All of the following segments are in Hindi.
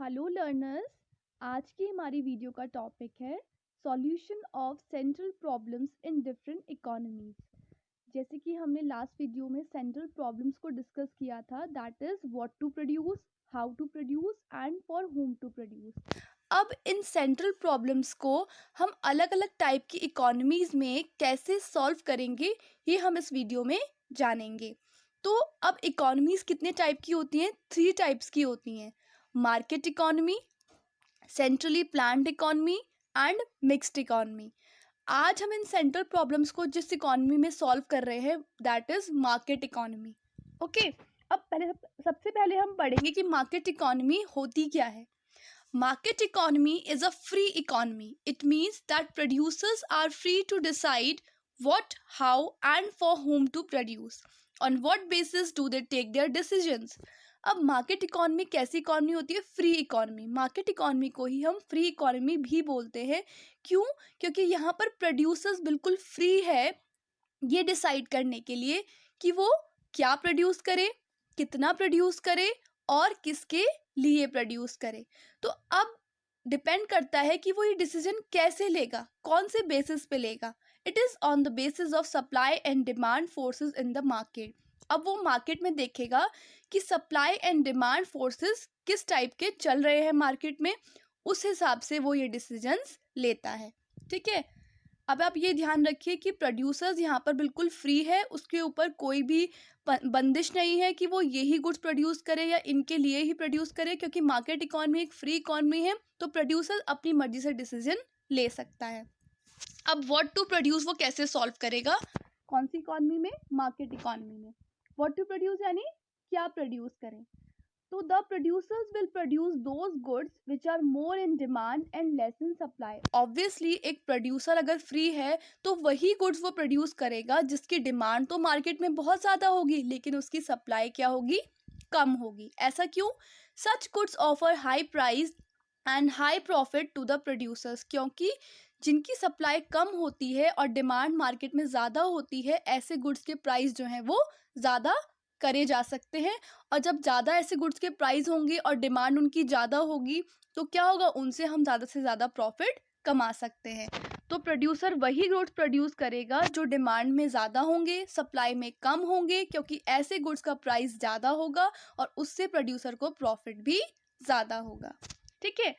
Hello learners. आज की हमारी वीडियो का टॉपिक है solution of central problems in different economies. जैसे कि हमने लास्ट वीडियो में सेंट्रल प्रॉब्लम्स को डिस्कस किया था, that is what to produce, how to produce and for whom to produce. अब इन सेंट्रल प्रॉब्लम्स को हम अलग अलग टाइप की इकोनॉमीज में कैसे सॉल्व करेंगे, ये हम इस वीडियो में जानेंगे। तो अब इकोनॉमीज कितने टाइप की होती हैं? 3 टाइप्स की होती हैं: market economy, centrally planned economy and mixed economy. आज हम इन सेंट्रल प्रॉब्लम्स को जिस इकोनॉमी में सॉल्व कर रहे हैं, that is market economy. Okay, अब सबसे पहले हम पढ़ेंगे कि मार्केट इकोनॉमी होती क्या है। Market economy is a free economy. It means that producers are free to decide what, how, and for whom to produce. On what basis do they take their decisions? अब मार्केट इकोनॉमी कैसी इकोनॉमी होती है? Free economy. मार्केट इकोनॉमी को ही हम फ्री इकोनॉमी भी बोलते हैं। क्यों? क्योंकि यहाँ पर प्रोड्यूसर्स बिल्कुल फ्री है ये डिसाइड करने के लिए कि वो क्या प्रोड्यूस करे, कितना प्रोड्यूस करे और किसके लिए प्रोड्यूस करे। तो अब डिपेंड करता है कि वो ये डिसीजन कैसे लेगा, कौन से बेसिस पे लेगा। It is on the basis of supply and demand forces in the market. अब वो मार्केट में देखेगा कि सप्लाई एंड डिमांड फोर्सेस किस टाइप के चल रहे हैं मार्केट में, उस हिसाब से वो ये डिसीजंस लेता है। ठीक है, अब आप ये ध्यान रखिए कि प्रोड्यूसर्स यहाँ पर बिल्कुल फ्री है, उसके ऊपर कोई भी बंदिश नहीं है कि वो यही गुड्स प्रोड्यूस करे या इनके लिए ही प्रोड्यूस करे, क्योंकि मार्केट इकोनॉमी एक फ्री इकोनॉमी है, तो प्रोड्यूसर अपनी मर्जी से डिसीजन ले सकता है। अब व्हाट टू प्रोड्यूस वो कैसे सॉल्व करेगा? कौन सी इकोनॉमी में? मार्केट इकोनॉमी में। व्हाट टू प्रोड्यूस यानी क्या प्रोड्यूस करें। तो the producers will produce those goods which are more in demand and less in supply. Obviously एक प्रोड्यूसर अगर फ्री है तो वही गुड्स वो प्रोड्यूस करेगा जिसकी डिमांड तो मार्केट में बहुत ज़्यादा होगी, लेकिन उसकी सप्लाई क्या होगी? कम होगी। ऐसा क्यों? Such goods offer high price and high profit to the producers. क्योंकि जिनकी सप्लाई कम होती है और डिमांड मार्केट में ज़्यादा होती है, ऐसे गुड्स के प्राइस जो हैं वो ज़्यादा करे जा सकते हैं। और जब ज़्यादा ऐसे गुड्स के प्राइस होंगे और डिमांड उनकी ज़्यादा होगी तो क्या होगा? उनसे हम ज़्यादा से ज़्यादा प्रॉफिट कमा सकते हैं। तो प्रोड्यूसर वही गुड्स प्रोड्यूस करेगा जो डिमांड में ज़्यादा होंगे, सप्लाई में कम होंगे, क्योंकि ऐसे गुड्स का प्राइस ज़्यादा होगा और उससे प्रोड्यूसर को प्रॉफिट भी ज़्यादा होगा। ठीक है,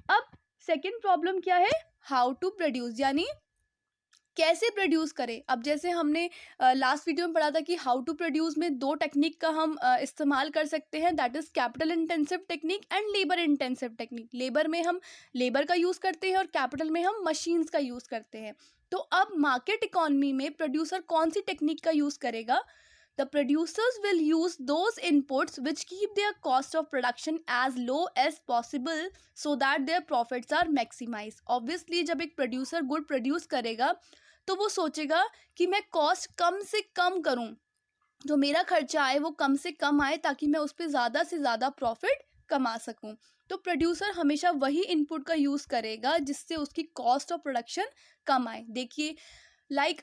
अब सेकेंड प्रॉब्लम क्या है? हाउ टू प्रोड्यूस, यानी कैसे प्रोड्यूस करें। अब जैसे हमने लास्ट वीडियो में पढ़ा था कि हाउ टू प्रोड्यूस में 2 टेक्निक का हम इस्तेमाल कर सकते हैं, that is capital intensive technique and labour intensive technique. Labour में हम लेबर का यूज़ करते हैं और कैपिटल में हम मशीन्स का यूज़ करते हैं। तो अब मार्केट इकोनॉमी में प्रोड्यूसर कौन सी टेक्निक का यूज़ करेगा? The producers will use those inputs which keep their cost of production as low as possible so that their profits are maximized. Obviously जब एक प्रोड्यूसर गुड प्रोड्यूस करेगा तो वो सोचेगा कि मैं कॉस्ट कम से कम करूं, जो मेरा खर्चा आए वो कम से कम आए, ताकि मैं उस पर ज़्यादा से ज़्यादा प्रॉफिट कमा सकूं। तो प्रोड्यूसर हमेशा वही इनपुट का यूज़ करेगा जिससे उसकी कॉस्ट ऑफ प्रोडक्शन कम आए। देखिए,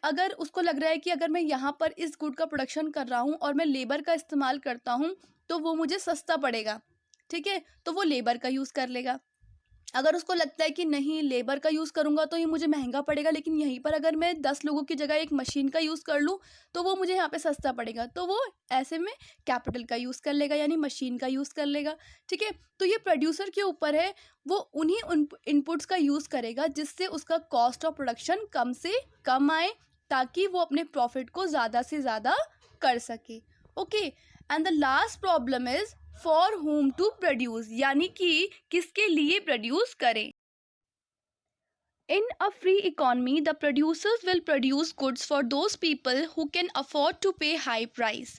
अगर उसको लग रहा है कि अगर मैं यहाँ पर इस गुड का प्रोडक्शन कर रहा हूँ और मैं लेबर का इस्तेमाल करता हूँ तो वो मुझे सस्ता पड़ेगा, ठीक है, तो वो लेबर का यूज़ कर लेगा। अगर उसको लगता है कि नहीं, लेबर का यूज़ करूँगा तो ये मुझे महंगा पड़ेगा, लेकिन यहीं पर अगर मैं 10 लोगों की जगह एक मशीन का यूज़ कर लूँ तो वो मुझे यहाँ पे सस्ता पड़ेगा, तो वो ऐसे में कैपिटल का यूज़ कर लेगा, यानी मशीन का यूज़ कर लेगा। ठीक है, तो ये प्रोड्यूसर के ऊपर है, वो उन्हीं इनपुट्स का यूज़ करेगा जिससे उसका कॉस्ट ऑफ प्रोडक्शन कम से कम आए, ताकि वो अपने प्रॉफिट को ज़्यादा से ज़्यादा कर सके। Okay, and the last problem is for whom to produce, यानी कि किसके लिए प्रोड्यूस करें। In a free economy, the producers will produce goods for those people who can afford to pay high price.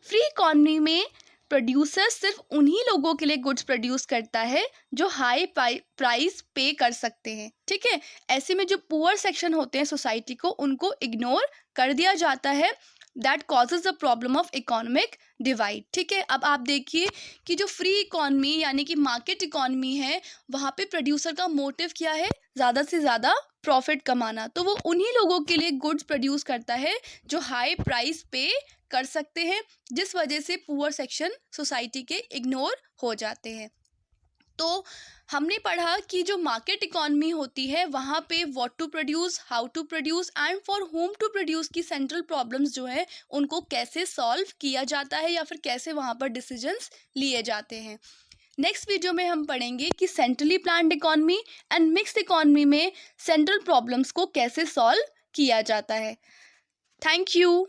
Free economy में प्रोड्यूसर सिर्फ उन्हीं लोगों के लिए गुड्स प्रोड्यूस करता है जो हाई प्राइस पे कर सकते हैं। ठीक है, ऐसे में जो पुअर सेक्शन होते हैं सोसाइटी को, उनको इग्नोर कर दिया जाता है। That causes the problem of economic divide. ठीक है, अब आप देखिए कि जो फ्री इकोनॉमी यानी कि मार्केट इकोनॉमी है, वहाँ पे प्रोड्यूसर का मोटिव क्या है? ज़्यादा से ज़्यादा प्रॉफिट कमाना। तो वो उन्हीं लोगों के लिए गुड्स प्रोड्यूस करता है जो हाई प्राइस पे कर सकते हैं, जिस वजह से पुअर सेक्शन सोसाइटी के इग्नोर हो जाते हैं। तो हमने पढ़ा कि जो मार्केट इकॉनमी होती है वहाँ पे what to produce, how to produce and for whom to produce की सेंट्रल प्रॉब्लम्स जो है उनको कैसे सॉल्व किया जाता है या फिर कैसे वहाँ पर डिसीजंस लिए जाते हैं। नेक्स्ट वीडियो में हम पढ़ेंगे कि centrally planned economy and mixed economy में सेंट्रल प्रॉब्लम्स को कैसे सॉल्व किया जाता है। Thank you.